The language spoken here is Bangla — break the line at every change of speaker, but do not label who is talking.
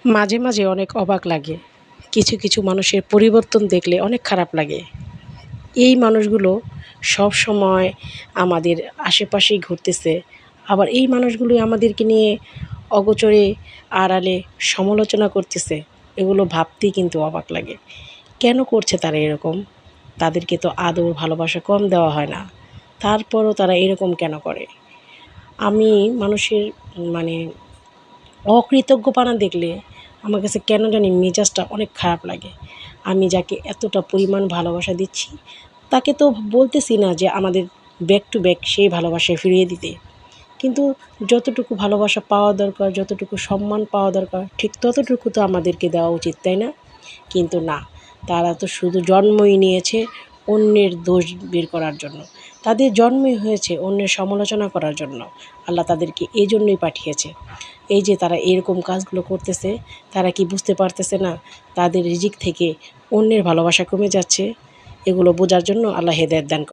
মাঝে মাঝে অনেক অবাক লাগে, কিছু কিছু মানুষের পরিবর্তন দেখলে অনেক খারাপ লাগে। এই মানুষগুলো সব সময় আমাদের আশেপাশেই ঘুরতেছে, আবার এই মানুষগুলোই আমাদেরকে নিয়ে অগোচরে আড়ালে সমালোচনা করতেছে। এগুলো ভাবতেই কিন্তু অবাক লাগে, কেন করছে তারা এরকম? তাদেরকে তো আদর ভালোবাসা কম দেওয়া হয় না, তারপরও তারা এরকম কেন করে? আমি মানুষের মানে অকৃতজ্ঞপনা দেখলে আমার কাছে কেন জানি মেজাজটা অনেক খারাপ লাগে। আমি যাকে এতটা পরিমাণ ভালোবাসা দিচ্ছি, তাকে তো বলতেছি না যে আমাদের ব্যাক টু ব্যাক সেই ভালোবাসা ফিরিয়ে দিতে, কিন্তু যতটুকু ভালোবাসা পাওয়া দরকার, যতটুকু সম্মান পাওয়া দরকার, ঠিক ততটুকু তো আমাদেরকে দেওয়া উচিত, তাই না? কিন্তু না, তারা তো শুধু জন্মই নিয়েছে অন্যের দোষ বের করার জন্য। তাদের জন্মই হয়েছে অন্যের সমালোচনা করার জন্য। আল্লাহ তাদেরকে এই জন্যই পাঠিয়েছে। এই যে তারা এরকম কাজগুলো করতেছে, তারা কি বুঝতে পারতেছে না তাদের রিজিক থেকে অন্যের ভালোবাসা কমে যাচ্ছে? এগুলো বোঝার জন্য আল্লাহ হেদায়েত দান